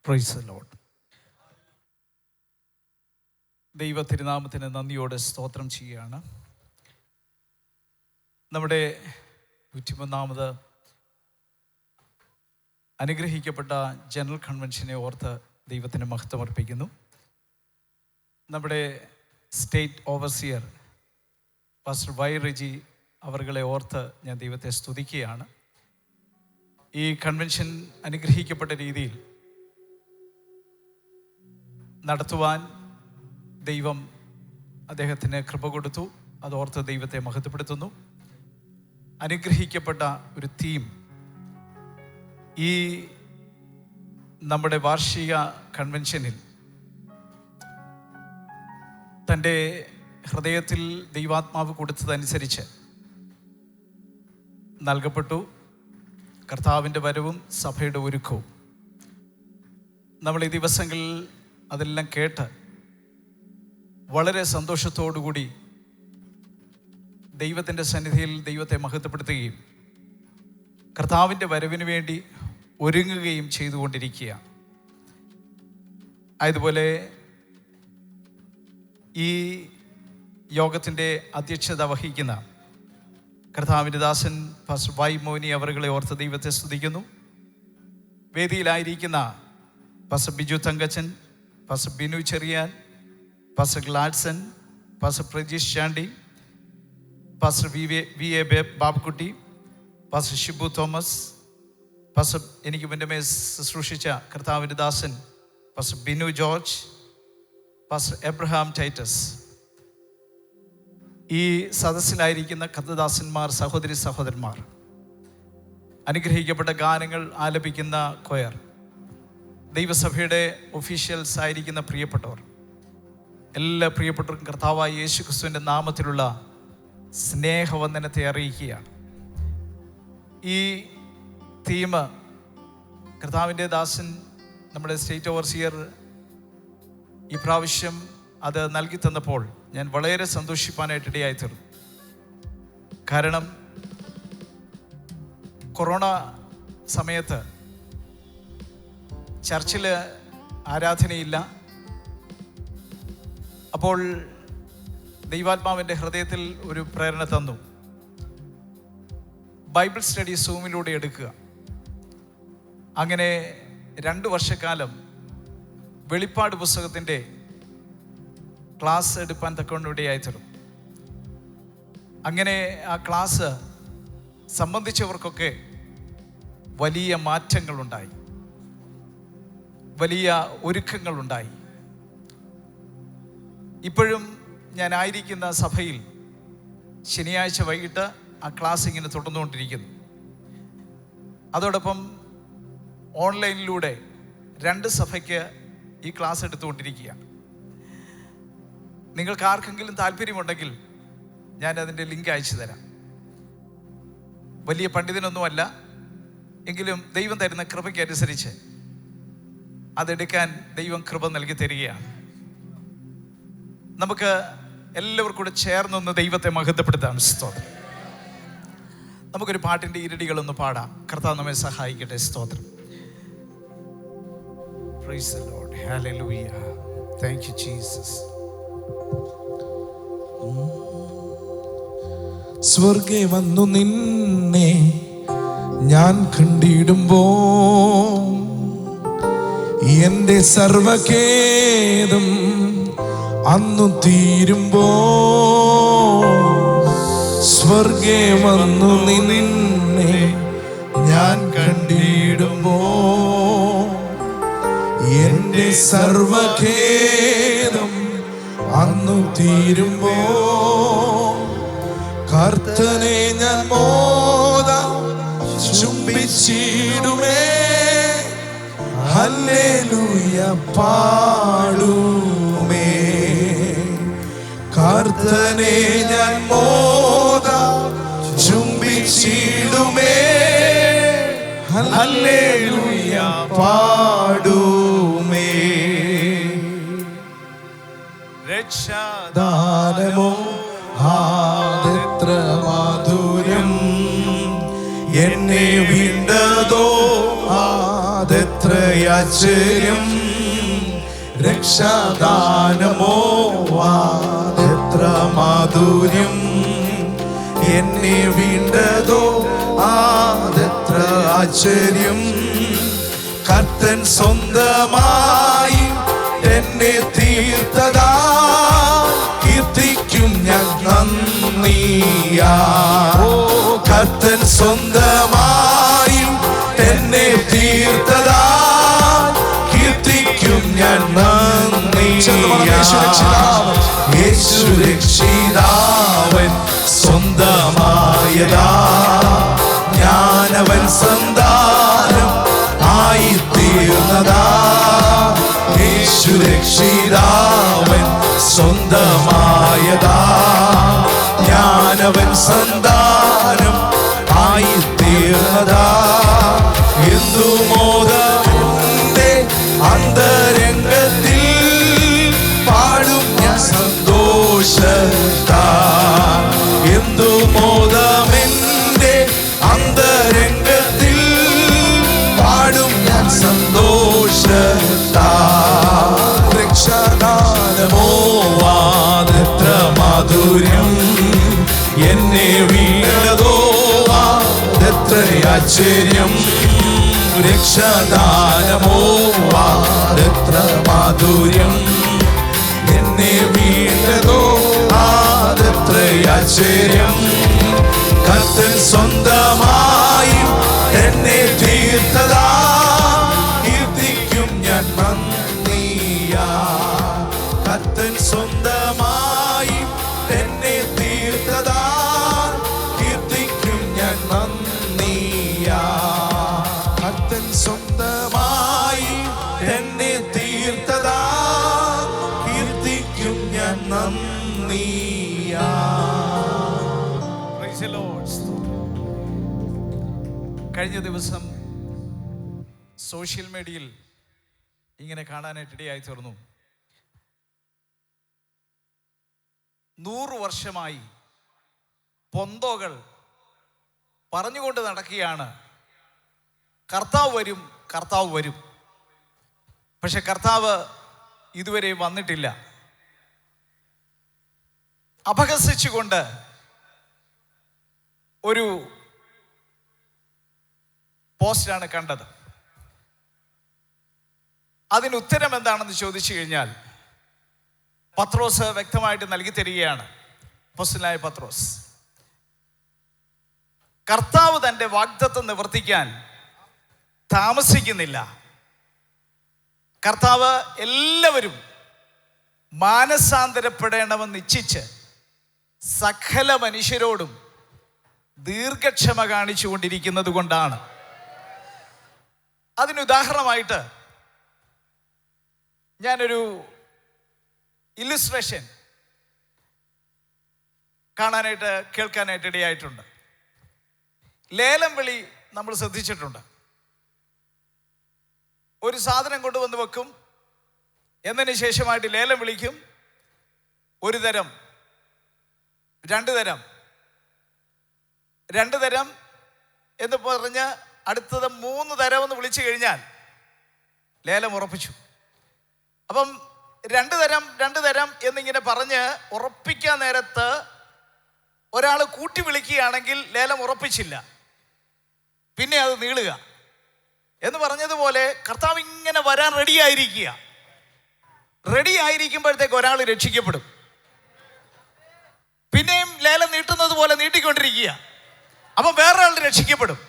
Praise the Lord. ദൈവ തിരുനാമത്തിന് നന്ദിയോടെ സ്തോത്രം ചെയ്യുകയാണ്. നമ്മുടെ 103ാമത് അനുഗ്രഹിക്കപ്പെട്ട ജനറൽ കൺവെൻഷനെ ഓർത്ത് ദൈവത്തിന് മഹത്വം അർപ്പിക്കുന്നു. നമ്മുടെ state overseer pastor Y Reji അവരുടെ ഓർത്ത് ഞാൻ ദൈവത്തെ സ്തുതിക്കുകയാണ്. ഈ കൺവെൻഷൻ അനുഗ്രഹിക്കപ്പെട്ട രീതിയിൽ നടത്തുവാൻ ദൈവം അദ്ദേഹത്തിന് കൃപ കൊടുത്തു. അതോർത്ത് ദൈവത്തെ മഹത്വപ്പെടുത്തുന്നു. അനുഗ്രഹിക്കപ്പെട്ട ഒരു തീം ഈ നമ്മുടെ വാർഷിക കൺവെൻഷനിൽ തൻ്റെ ഹൃദയത്തിൽ ദൈവാത്മാവ് കൊടുത്തതനുസരിച്ച് നൽകപ്പെട്ടു. കർത്താവിൻ്റെ വരവും സഭയുടെ ഒരുക്കവും. നമ്മൾ ഈ ദിവസങ്ങളിൽ അതെല്ലാം കേട്ട് വളരെ സന്തോഷത്തോടുകൂടി ദൈവത്തിൻ്റെ സന്നിധിയിൽ ദൈവത്തെ മഹത്വപ്പെടുത്തുകയും കർത്താവിൻ്റെ വരവിന് വേണ്ടി ഒരുങ്ങുകയും ചെയ്തുകൊണ്ടിരിക്കുകയാണ്. അതുപോലെ ഈ യോഗത്തിൻ്റെ അധ്യക്ഷത വഹിക്കുന്ന കർത്താവിൻ്റെ ദാസൻ പാസ്റ്റർ വൈ മോനി അവരുടെ ഓർത്ത് ദൈവത്തെ സ്തുതിക്കുന്നു. വേദിയിലായിരിക്കുന്ന pastor Biju Thankachan, pastor Binu Cherian, pastor Gladson, pastor Prajeesh Chandy, pastor V A Babukutty, pastor Shibu Thomas, pastor എനിക്ക് മുന്നമേ ശുശ്രൂഷിച്ച കർത്താവിൻ്റെ ദാസൻ pastor Binu George, pastor Abraham Titus, ഈ സദസ്സിലായിരിക്കുന്ന കർത്തദാസന്മാർ, സഹോദരി സഹോദരന്മാർ, അനുഗ്രഹിക്കപ്പെട്ട ഗാനങ്ങൾ ആലപിക്കുന്ന കൊയർ, ദൈവസഭയുടെ ഒഫീഷ്യൽസ് ആയിരിക്കുന്ന പ്രിയപ്പെട്ടവർ, എല്ലാ പ്രിയപ്പെട്ടവർക്കും കർത്താവായ യേശു ക്രിസ്തുവിൻ്റെ നാമത്തിലുള്ള സ്നേഹവന്ദനത്തെ അറിയിക്കുകയാണ്. ഈ തീം കർത്താവിൻ്റെ ദാസൻ നമ്മുടെ സ്റ്റേറ്റ് ഓവർസിയർ ഈ പ്രാവശ്യം അത് നൽകി തന്നപ്പോൾ ഞാൻ വളരെ സന്തോഷിപ്പാനായിട്ട് ഇടയായിത്തീർന്നു. കാരണം കൊറോണ സമയത്ത് ചർച്ചിൽ ആരാധനയില്ല. അപ്പോൾ ദൈവാത്മാവിൻ്റെ ഹൃദയത്തിൽ ഒരു പ്രേരണ തന്നു, ബൈബിൾ സ്റ്റഡി സൂമിലൂടെ എടുക്കുക. അങ്ങനെ 2 വർഷക്കാലം വെളിപ്പാട് പുസ്തകത്തിൻ്റെ ക്ലാസ് എടുപ്പാൻ തക്കവണ്ണിടയായിത്തീർന്നു. അങ്ങനെ ആ ക്ലാസ് സംബന്ധിച്ചവർക്കൊക്കെ വലിയ മാറ്റങ്ങളുണ്ടായി, വലിയ ഒരുക്കങ്ങളുണ്ടായി. ഇപ്പോഴും ഞാനായിരിക്കുന്ന സഭയിൽ ശനിയാഴ്ച വൈകിട്ട് ആ ക്ലാസ് ഇങ്ങനെ തുടർന്നുകൊണ്ടിരിക്കുന്നു. അതോടൊപ്പം ഓൺലൈനിലൂടെ 2 സഭയ്ക്ക് ഈ ക്ലാസ് എടുത്തുകൊണ്ടിരിക്കുകയാണ്. നിങ്ങൾക്ക് ആർക്കെങ്കിലും താല്പര്യമുണ്ടെങ്കിൽ ഞാൻ അതിൻ്റെ ലിങ്ക് അയച്ചു തരാം. വലിയ പണ്ഡിതനൊന്നുമല്ല, എങ്കിലും ദൈവം തരുന്ന കൃപയ്ക്കനുസരിച്ച് അതെടുക്കാൻ ദൈവം കൃപ നൽകി തരികയാണ്. നമുക്ക് എല്ലാവർക്കും കൂടെ ചേർന്നൊന്ന് ദൈവത്തെ മഹത്വപ്പെടുത്താം. സ്തോത്രം. നമുക്കൊരു പാട്ടിൻ്റെ ഇരടികളൊന്ന് പാടാം. കർത്താവ് നമ്മെ സഹായിക്കട്ടെ. സ്തോത്രം. Praise the Lord. Hallelujah. Thank you, Jesus. സ്വർഗേ വന്നു നിന്നെ ഞാൻ കണ്ടിടുമ്പോ എന്റെ സർവഖേദം അന്നു തീരുമ്പോ, സ്വർഗേ വന്നു നിന്നെ ഞാൻ കണ്ടിടുമ്പോ എന്റെ സർവഖേദം അന്നു തീരുമ്പോ, കർത്തനെ ഞാൻ മോദം ചുംബിച്ചിടുമേ, ഹല്ലേലൂയ പാടുമേ. കർത്തനെ ഞാൻ മോദം ചുംബിച്ചിടുമേ, ഹല്ലേലൂയ പാടുമേ. രക്ഷാദാനമോ ആദത്ര മാധുര്യം എന്നെ വീണ്ടതോ ആ അതെത്രയാശ്ചര്യം, രക്ഷാദാനമോ അതെത്ര മാധുര്യം, എന്നെ വീണ്ടതോ അതെത്ര ആശ്ചര്യം. കർത്തൻ സ്വന്തമായി എന്നെ തീർത്തതാ, കീർത്തിക്കും ഞാൻ നന്ദിയാ. ഓ കർത്തൻ സ്വന്തമായി എന്നെ തീർത്തതാ, കീർത്തിക്കും ഞാൻ നന്ദിയാ. യേശു രക്ഷിതാവൻ സ്വന്തമായതാ, ഞാനവൻ സന്താനം ആയിത്തീർന്നതാ. യേശു രക്ഷിതാവൻ സ്വന്തമായതാ, ഞാനവൻ സന്താനം ആയിത്തീർന്നതാ. എന്തു മോദമുണ്ട് അന്തരംഗത്തിൽ, പാടും ഞാൻ സന്തോഷത്താ. എന്തു മോദമെന്റെ അന്തരംഗത്തിൽ, പാടും ഞാൻ സന്തോഷത്താ. രക്ഷാദാനമോ അതെത്ര മാധുര്യം, എന്നെ വീണതോ അതെത്ര ആശ്ചര്യം. രക്ഷാദാനമോ അതെത്ര മാധുര്യം, എന്നെ വീണതോ അതെത്ര ആശ്ചര്യം. കർത്തൻ സ്വന്തമായി എന്നെ തീർത്തതാ, കീർത്തിക്കും ഞാൻ നന്ദിയാ. കർത്തൻ സ്വന്തമായി എന്നെ തീർത്തതാ, കീർത്തിക്കും ഞാൻ നന്ദിയാ. കർത്തൻ സ്വന്തമായി എന്നെ തീർത്തതാ, കീർത്തിക്കും ഞാൻ നന്ദിയാ. Praise the Lord. കഴിഞ്ഞ ദിവസം സോഷ്യൽ മീഡിയയിൽ ഇങ്ങനെ കാണാനായിട്ട് ഇടയായി തീർന്നു. 100 വർഷമായി പൊന്തോകൾ പറഞ്ഞുകൊണ്ട് നടക്കുകയാണ്, കർത്താവ് വരും, കർത്താവ് വരും. പക്ഷെ കർത്താവ് ഇതുവരെ വന്നിട്ടില്ല. അപഹസിച്ചുകൊണ്ട് ഒരു പോസ്റ്റാണ് കണ്ടത്. അതിന് ഉത്തരം എന്താണെന്ന് ചോദിച്ചു കഴിഞ്ഞാൽ പത്രോസ് വ്യക്തമായിട്ട് നൽകി തരികയാണ്. അപ്പോസ്തലനായ പത്രോസ്, കർത്താവ് തൻ്റെ വാഗ്ദത്തം നിവർത്തിക്കാൻ താമസിക്കുന്നില്ല. കർത്താവ് എല്ലാവരും മാനസാന്തരപ്പെടേണമെന്ന് ഇച്ഛിച്ച് സകല മനുഷ്യരോടും ദീർഘക്ഷമ കാണിച്ചു കൊണ്ടിരിക്കുന്നത് കൊണ്ടാണ്. അതിനുദാഹരണമായിട്ട് ഞാനൊരു ഇല്ലുസ്ട്രേഷൻ കാണാനായിട്ട് കേൾക്കാനായിട്ട് ഇടയായിട്ടുണ്ട്. ലേലം വിളി നമ്മൾ ശ്രദ്ധിച്ചിട്ടുണ്ട്. ഒരു സാധനം കൊണ്ടുവന്ന് വെക്കും, എന്നതിന് ശേഷമായിട്ട് ലേലം വിളിക്കും. ഒരു തരം, രണ്ട് തരം എന്ന് പറഞ്ഞ് അടുത്തത് 3 തരം എന്ന് വിളിച്ചു കഴിഞ്ഞാൽ ലേലം ഉറപ്പിച്ചു. അപ്പം 2 തരം എന്നിങ്ങനെ പറഞ്ഞ് ഉറപ്പിക്കാൻ നേരത്ത് ഒരാൾ കൂട്ടി വിളിക്കുകയാണെങ്കിൽ ലേലം ഉറപ്പിച്ചില്ല, പിന്നെ അത് നീളുക. എന്ന് പറഞ്ഞതുപോലെ കർത്താവ് ഇങ്ങനെ വരാൻ റെഡി ആയിരിക്കുമ്പോഴത്തേക്ക് ഒരാൾ രക്ഷിക്കപ്പെടും, പിന്നെയും ലേലം നീട്ടുന്നത് പോലെ നീട്ടിക്കൊണ്ടിരിക്കുക, അപ്പം വേറൊരാൾ രക്ഷിക്കപ്പെടും.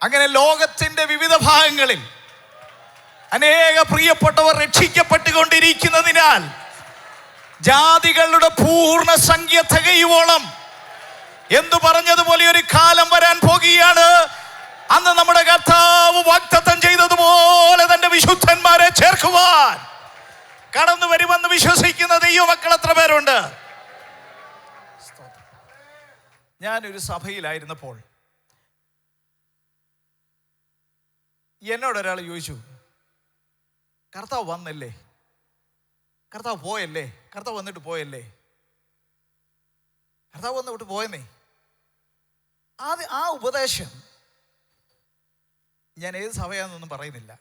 അങ്ങനെ ലോകത്തിന്റെ വിവിധ ഭാഗങ്ങളിൽ അനേക പ്രിയപ്പെട്ടവർ രക്ഷിക്കപ്പെട്ടുകൊണ്ടിരിക്കുന്നതിനാൽ ജാതികളുടെ പൂർണ്ണ സംഖ്യ തികയുവോളം എന്ന് പറഞ്ഞതുപോലെ ഒരു കാലം വരാൻ പോകുകയാണ്. അന്ന് നമ്മുടെ കർത്താവ് വാഗ്ദത്തം ചെയ്തതുപോലെ തന്റെ വിശുദ്ധന്മാരെ ചേർക്കുവാൻ കടന്നു വരുമെന്ന് വിശ്വസിക്കുന്ന ദൈവമക്കൾ എത്ര പേരുണ്ട്? ഞാനൊരു സഭയിലായിരുന്നപ്പോൾ എന്നോടൊരാൾ ചോദിച്ചു, കർത്താവ് വന്നല്ലേ, കർത്താവ് പോയല്ലേ, കർത്താവ് വന്നിട്ട് പോയല്ലേ, കർത്താവ് വന്നിട്ട് പോയെന്നേ. ആ ഉപദേശം ഞാൻ ഏത് സഭയാണെന്നൊന്നും പറയുന്നില്ല.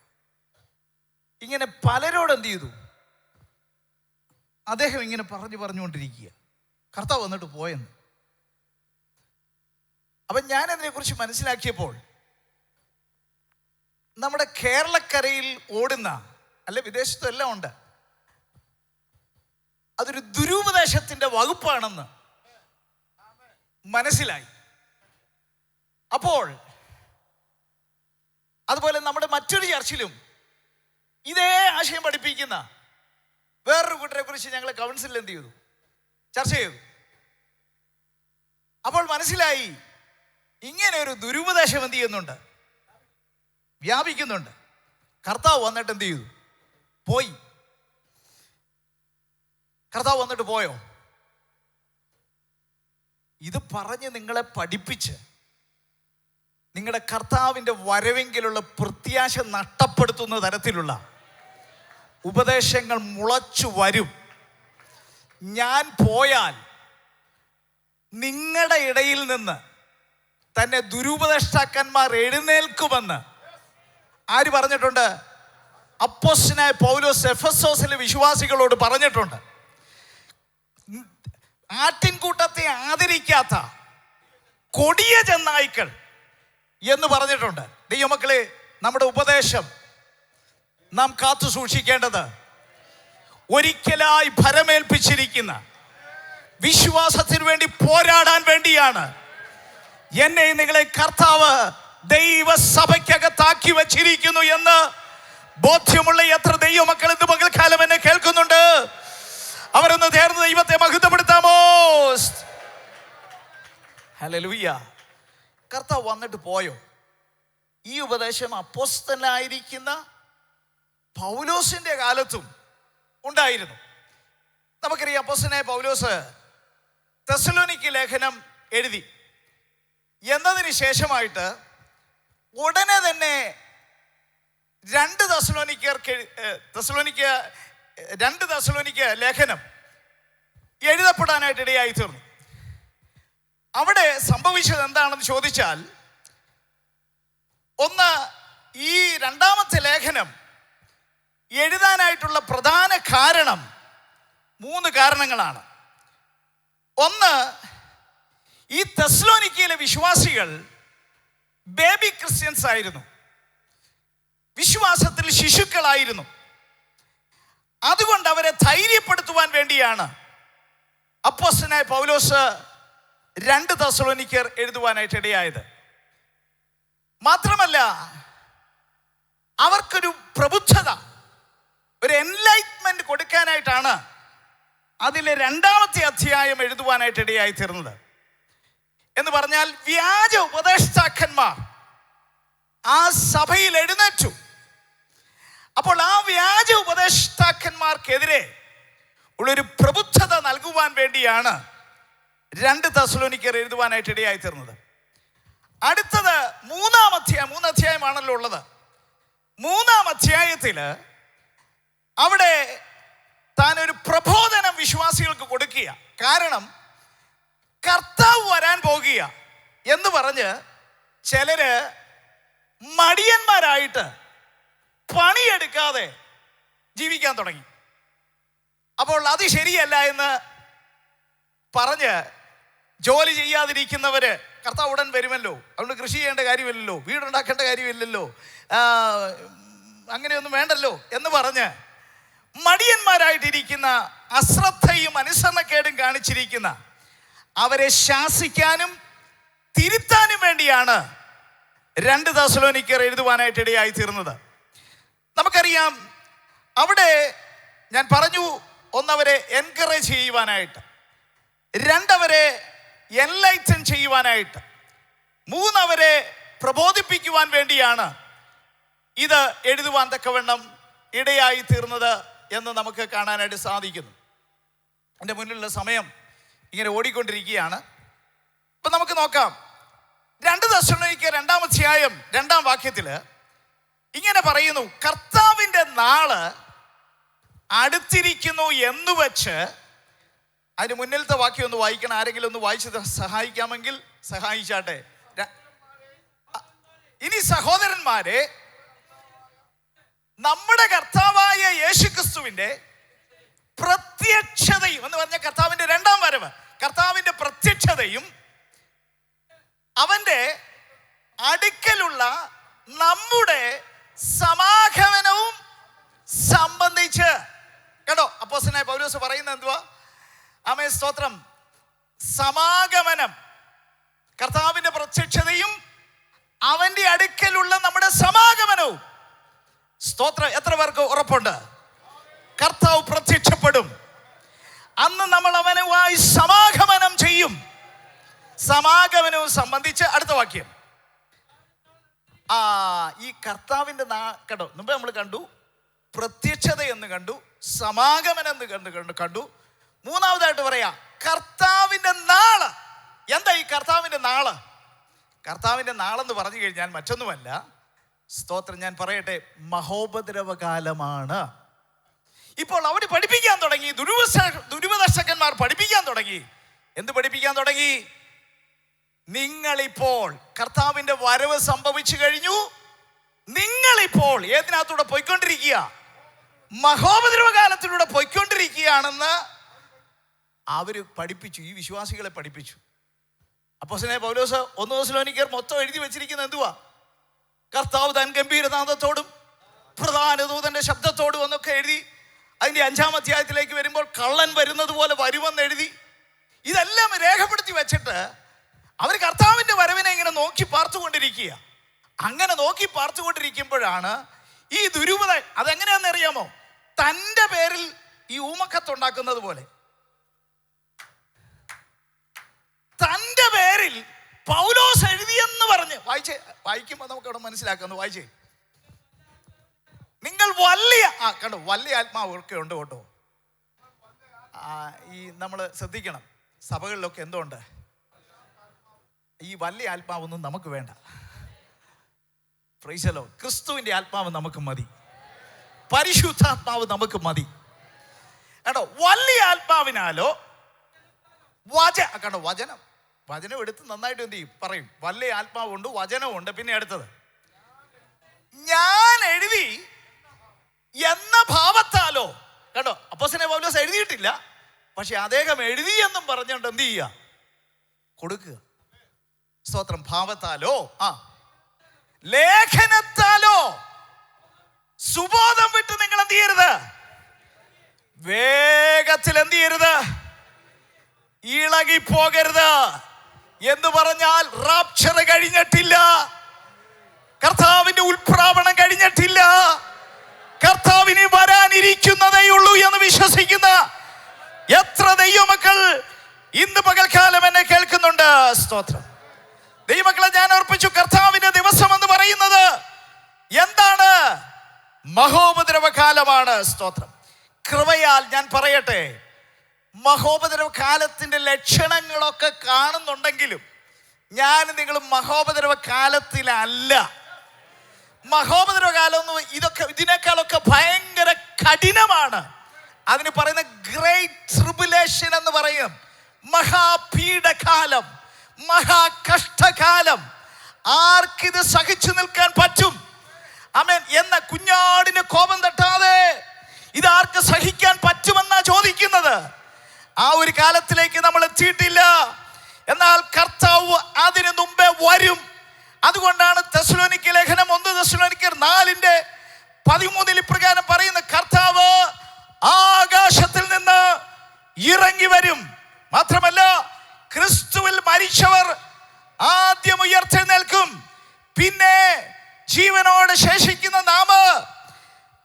ഇങ്ങനെ പലരോട് എന്ത് ചെയ്തു, അദ്ദേഹം ഇങ്ങനെ പറഞ്ഞുകൊണ്ടിരിക്കുക, കർത്താവ് വന്നിട്ട് പോയെന്ന്. അപ്പം ഞാനതിനെക്കുറിച്ച് മനസ്സിലാക്കിയപ്പോൾ നമ്മുടെ കേരളക്കരയിൽ ഓടുന്ന, അല്ലെ വിദേശത്തും എല്ലാം ഉണ്ട്, അതൊരു ദുരുപദേശത്തിൻ്റെ വകുപ്പാണെന്ന് മനസ്സിലായി. അപ്പോൾ അതുപോലെ നമ്മുടെ മറ്റൊരു ചർച്ചിലും ഇതേ ആശയം പഠിപ്പിക്കുന്ന വേറൊരു കൂട്ടരെ കുറിച്ച് ഞങ്ങൾ കൗൺസിലിൽ എന്ത് ചെയ്തു, ചർച്ച ചെയ്തു. അപ്പോൾ മനസ്സിലായി ഇങ്ങനെ ഒരു ദുരുപദേശം എന്ത് ചെയ്യുന്നുണ്ട്, വ്യാപിക്കുന്നുണ്ട്. കർത്താവ് വന്നിട്ട് എന്ത് ചെയ്തു, പോയി. കർത്താവ് വന്നിട്ട് പോയോ? ഇത് പറഞ്ഞ് നിങ്ങളെ പഠിപ്പിച്ച് നിങ്ങളുടെ കർത്താവിൻ്റെ വരവെങ്കിലുള്ള പ്രത്യാശ നഷ്ടപ്പെടുത്തുന്ന തരത്തിലുള്ള ഉപദേശങ്ങൾ മുളച്ചു വരും. ഞാൻ പോയാൽ നിങ്ങളുടെ ഇടയിൽ നിന്ന് തന്നെ ദുരുപദേഷ്ടാക്കന്മാർ എഴുന്നേൽക്കുമെന്ന് ആര് പറഞ്ഞിട്ടുണ്ട്? അപ്പോസ്തലനായ പൗലോസ് എഫെസോസിലെ വിശ്വാസികളോട് പറഞ്ഞിട്ടുണ്ട്. ആട്ടിൻകൂട്ടത്തെ ആദരിക്കാത്ത കൊടിയ ചെന്നായ്ക്കൾ എന്ന് പറഞ്ഞിട്ടുണ്ട്. ദൈവമക്കളെ, നമ്മുടെ ഉപദേശം നാം കാത്തു സൂക്ഷിക്കേണ്ടത് ഒരിക്കലായി ഭരമേൽപ്പിച്ചിരിക്കുന്ന വിശ്വാസത്തിന് വേണ്ടി പോരാടാൻ വേണ്ടിയാണ് എന്നെ നിങ്ങളെ കർത്താവ് ദൈവസഭയ്ക്കകത്താക്കി വച്ചിരിക്കുന്നു എന്ന് ബോധ്യമുള്ള എത്ര ദൈവമക്കൾ ഇന്ന് പകൽക്കാലം എന്നെ കേൾക്കുന്നുണ്ട്? അവരൊന്ന് ചേർന്ന് ദൈവത്തെ മഹത്വപ്പെടുത്താമോ? ഹല്ലേലൂയ. കർത്താവ് വന്നിട്ട് പോയോ? ഈ ഉപദേശം അപ്പോസ്തലനായിരിക്കുന്ന പൗലോസിന്റെ കാലത്തും ഉണ്ടായിരുന്നു. നമുക്കറിയാം, അപ്പോസ്തലനായ പൗലോസ് തെസ്സലോനിക്ക ലേഖനം എഴുതി എന്നതിന് ശേഷമായിട്ട് ഉടനെ തന്നെ 2 തെസ്സലോനിക്ക ലേഖനം എഴുതപ്പെടാനായിട്ട് ഇടയായി തീർന്നു. അവിടെ സംഭവിച്ചത് എന്താണെന്ന് ചോദിച്ചാൽ, ഒന്ന്, ഈ 2ാമത്തെ ലേഖനം എഴുതാനായിട്ടുള്ള പ്രധാന കാരണം 3 കാരണങ്ങളാണ്. ഒന്ന്, ഈ തെസ്സലോനിക്കയിലെ വിശ്വാസികൾ ബേബി ക്രിസ്ത്യൻസ് ആയിരുന്നു, വിശ്വാസത്തിൽ ശിശുക്കളായിരുന്നു. അതുകൊണ്ട് അവരെ ധൈര്യപ്പെടുത്തുവാൻ വേണ്ടിയാണ് അപ്പോസ്തലനായ പൗലോസ് 2 തെസ്സലോനിക്കർ എഴുതുവാനായിട്ട് ഇടയായത്. മാത്രമല്ല, അവർക്കൊരു പ്രബുദ്ധത, ഒരു എൻലൈറ്റ്മെന്റ് കൊടുക്കാനായിട്ടാണ് അതിലെ 2ാമത്തെ അധ്യായം എഴുതുവാനായിട്ട് ഇടയായി തീർന്നത്. എന്ന് പറഞ്ഞാൽ, വ്യാജ ഉപദേഷ്ടാക്കന്മാർ ആ സഭയിൽ എഴുന്നേറ്റു. അപ്പോൾ ആ വ്യാജ ഉപദേഷ്ടാക്കന്മാർക്കെതിരെ ഉള്ളൊരു പ്രബുദ്ധത നൽകുവാൻ വേണ്ടിയാണ് 2 തെസ്സലോനിക്കർ എഴുതുവാനായിട്ട് ഇടയായി തീർന്നത്. അടുത്തത് 3 അധ്യായമാണല്ലോ ഉള്ളത്. 3 അധ്യായത്തിൽ അവിടെ താൻ ഒരു പ്രബോധനം വിശ്വാസികൾക്ക് കൊടുക്കുക. കാരണം കർത്താവ് വരാൻ പോകുക എന്ന് പറഞ്ഞ് ചിലര് മടിയന്മാരായിട്ട് പണിയെടുക്കാതെ ജീവിക്കാൻ തുടങ്ങി. അപ്പോൾ അത് ശരിയല്ല എന്ന് പറഞ്ഞ് ജോലി ചെയ്യാതിരിക്കുന്നവര് കർത്താവ് ഉടൻ വരുമല്ലോ, അതുകൊണ്ട് കൃഷി ചെയ്യേണ്ട കാര്യമില്ലല്ലോ, വീടുണ്ടാക്കേണ്ട കാര്യമില്ലല്ലോ, അങ്ങനെയൊന്നും വേണ്ടല്ലോ എന്ന് പറഞ്ഞ് മടിയന്മാരായിട്ടിരിക്കുന്ന, അശ്രദ്ധയും അനുസരണക്കേടും കാണിച്ചിരിക്കുന്ന അവരെ ശാസിക്കാനും തിരുത്താനും വേണ്ടിയാണ് 2 തെസ്സലോനിക്കർ എഴുതുവാനായിട്ട് ഇടയായി തീർന്നത്. നമുക്കറിയാം, അവിടെ ഞാൻ പറഞ്ഞു, 1 അവരെ എൻകറേജ് ചെയ്യുവാനായിട്ട്, 2 അവരെ എൻലൈറ്റൻ ചെയ്യുവാനായിട്ട്, 3 അവരെ പ്രബോധിപ്പിക്കുവാൻ വേണ്ടിയാണ് ഇത് എഴുതുവാൻ തക്കവണ്ണം ഇടയായി തീർന്നത് എന്ന് നമുക്ക് കാണാനായിട്ട് സാധിക്കുന്നു. എൻ്റെ മുന്നിലുള്ള സമയം ഇങ്ങനെ ഓടിക്കൊണ്ടിരിക്കുകയാണ്. ഇപ്പം നമുക്ക് നോക്കാം, 2 തെസ്സലോനിക്കർ 2-ാം അധ്യായം 2-ാം വാക്യത്തിൽ ഇങ്ങനെ പറയുന്നു, കർത്താവിൻ്റെ നാള് അടുത്തിരിക്കുന്നു എന്ന് വെച്ച്. അതിന് മുന്നിലത്തെ വാക്യം ഒന്ന് വായിക്കണം. ആരെങ്കിലും ഒന്ന് വായിച്ച് സഹായിക്കാമെങ്കിൽ സഹായിച്ചാട്ടെ. ഇനി സഹോദരന്മാരെ, ദൂതന്മാരെ നമ്മുടെ കർത്താവായ യേശുക്രിസ്തുവിന്റെ പ്രത്യക്ഷതയും എന്ന് പറഞ്ഞ കർത്താവിന്റെ രണ്ടാം വരവ്, കർത്താവിന്റെ പ്രത്യക്ഷതയും അവന്റെ അടുക്കലുള്ള നമ്മുടെ സമാഗമനവും സംബന്ധിച്ച്. കേട്ടോ, അപ്പോസ്തലനായ പൗലോസ് പറയുന്നത് എന്തുവാ? ആമേൻ, സ്തോത്രം. സമാഗമനം, കർത്താവിന്റെ പ്രത്യക്ഷതയും അവന്റെ അടുക്കലുള്ള നമ്മുടെ സമാഗമനവും. സ്തോത്രം. എത്ര പേർക്ക് ഉറപ്പുണ്ട്? കർത്താവ് പ്രത്യക്ഷപ്പെടും, അന്ന് നമ്മൾ അവനുമായി സമാഗമനം ചെയ്യും. സമാഗമനവും സംബന്ധിച്ച് അടുത്ത വാക്യം. ഈ കർത്താവിന്റെ കേട്ടോ, മുമ്പ് നമ്മൾ കണ്ടു പ്രത്യക്ഷത എന്ന് കണ്ടു, സമാഗമനം എന്ന് കണ്ടു. മൂന്നാമതായിട്ട് പറയാ കർത്താവിന്റെ നാള്. എന്താ ഈ കർത്താവിന്റെ നാള്? കർത്താവിന്റെ നാളെന്ന് പറഞ്ഞു കഴിഞ്ഞാൽ മറ്റൊന്നുമല്ല, സ്തോത്രം, ഞാൻ പറയട്ടെ, മഹോപദ്രവകാലമാണ്. ഇപ്പോൾ അവർ പഠിപ്പിക്കാൻ തുടങ്ങി, ദുരുപദർശകന്മാർ പഠിപ്പിക്കാൻ തുടങ്ങി. എന്ത് പഠിപ്പിക്കാൻ തുടങ്ങി? നിങ്ങളിപ്പോൾ കർത്താവിന്റെ വരവ് സംഭവിച്ചു കഴിഞ്ഞു, നിങ്ങളിപ്പോൾ ഏതിനകത്തൂടെ പോയിക്കൊണ്ടിരിക്കുക? മഹോപദ്രവകാലത്തിലൂടെ പോയിക്കൊണ്ടിരിക്കുകയാണെന്ന് അവര് പഠിപ്പിച്ചു, ഈ വിശ്വാസികളെ പഠിപ്പിച്ചു. അപ്പോസ്തലനായ പൗലോസ് 1 തെസ്സലോനിക്കർ മൊത്തം എഴുതി വെച്ചിരിക്കുന്നത് എന്തുവാ? കർത്താവ് താൻ ഗംഭീരനാദത്തോടും പ്രധാന ദൂതന്റെ ശബ്ദത്തോടും എന്നൊക്കെ എഴുതി. അതിന്റെ 5-ാം അധ്യായത്തിലേക്ക് വരുമ്പോൾ കള്ളൻ വരുന്നത് പോലെ വരുമെന്ന് എഴുതി. ഇതെല്ലാം രേഖപ്പെടുത്തി വെച്ചിട്ട് അവർ കർത്താവിന്റെ വരവിനെ ഇങ്ങനെ നോക്കി പാർത്തുകൊണ്ടിരിക്കുക. അങ്ങനെ നോക്കി പാർത്തുകൊണ്ടിരിക്കുമ്പോഴാണ് ഈ ദുരൂപത. അതെങ്ങനെയാണെന്ന് അറിയാമോ? തൻ്റെ പേരിൽ ഈ ഊമക്കത്തുണ്ടാക്കുന്നത് പോലെ. തൻ്റെ പേരിൽ പൗലോസ് എഴുതിയെന്ന് പറഞ്ഞ് വായിക്കുമ്പോൾ നമുക്ക് അവിടെ മനസ്സിലാക്കുന്നു. വായിച്ചേ. നിങ്ങൾ വലിയ കണ്ടോ, വലിയ ആത്മാവൊക്കെ ഉണ്ട് കേട്ടോ. ഈ നമ്മൾ ശ്രദ്ധിക്കണം, സഭകളിലൊക്കെ എന്തുണ്ട്? ഈ വലിയ ആത്മാവൊന്നും നമുക്ക് വേണ്ട. Praise the Lord. ക്രിസ്തുവിന്റെ ആത്മാവ് നമുക്ക് മതി, പരിശുദ്ധാത്മാവ് നമുക്ക് മതി. കേട്ടോ, വലിയ ആത്മാവിനാലോ കണ്ടോ, വചനം എടുത്ത് നന്നായിട്ട് എന്ത് ചെയ്യും? പറയും. വലിയ ആത്മാവുണ്ട്, വചനമുണ്ട്. പിന്നെ അടുത്തത്, ഞാൻ എഴുതി എന്ന ഭാവത്താലോ. കേട്ടോ, അപ്പോസ്തലനായ പൗലോസ് എഴുതിയിട്ടില്ല, പക്ഷെ അദ്ദേഹം എഴുതി എന്നും പറഞ്ഞുകൊണ്ട് എന്ത് ചെയ്യുക? കൊടുക്കുക. സ്തോത്രം. ഭാവത്താലോ ലേഖനത്താലോ സുബോധം വിട്ട് നിങ്ങൾ എന്ത് ചെയ്യരുത്? വേഗത്തിൽ എന്ത് ചെയ്യരുത്? ഇളകിപ്പോകരുത്. എന്ന് പറഞ്ഞാൽ റാപ്ചർ കഴിഞ്ഞിട്ടില്ല, കർത്താവിന്റെ ഉൽപ്രാവണം കഴിഞ്ഞിട്ടില്ല, കർത്താവിന് വരാനിരിക്കുന്നതേ ഉള്ളൂ എന്ന് വിശ്വസിക്കുന്ന എത്ര ദൈവമക്കൾ ഇന്ന് പകൽക്കാലം എന്നെ കേൾക്കുന്നുണ്ട്? സ്തോത്രം. ദൈവമക്കളെ, ഞാൻ ഓർപ്പിച്ചു, കർത്താവിന്റെ ദിവസം എന്ന് പറയുന്നത് എന്താണ്? മഹോപദ്രവകാലമാണ്. സ്തോത്രം. കൃപയാൽ ഞാൻ പറയട്ടെ, മഹോപദ്രവ കാലത്തിന്റെ ലക്ഷണങ്ങളൊക്കെ കാണുന്നുണ്ടെങ്കിലും ഞാൻ നിങ്ങൾ മഹോപദ്രവ കാലത്തിലല്ല. മഹോപദ്രവ കാലം ഇതിനേക്കാളൊക്കെ ഭയങ്കര കഠിനമാണ്. അതിന് പറയുന്ന ഗ്രേറ്റ് ട്രിബുലേഷൻ എന്ന് പറയും. മഹാപീഡകാലം, മഹാകഷ്ടകാലം. ആർക്കിത് സഹിച്ചു നിൽക്കാൻ പറ്റും? ആമേൻ. എന്ന കുഞ്ഞാടിന് കോപം തട്ടാതെ ഇതാർക്ക് സഹിക്കാൻ പറ്റുമെന്നാ ചോദിക്കുന്നത്. ആ ഒരു കാലത്തിലേക്ക് നമ്മൾ എത്തിയിട്ടില്ല. എന്നാൽ കർത്താവ് അതിനു മുമ്പേ വരും. അതുകൊണ്ടാണ് തെസ്സലോനിക്ക ലേഖനം 1 തെസ്സലോനിക്കർ 4:13 ഇപ്രകാരം പറയുന്ന, കർത്താവ് ആകാശത്തിൽ നിന്ന് ഇറങ്ങി വരും. മാത്രമല്ല, ക്രിസ്തുവിൽ മരിച്ചവർ ആദ്യം ഉയർത്തെഴുന്നേൽക്കും. പിന്നെ ജീവനോട് ശേഷിക്കുന്ന നാം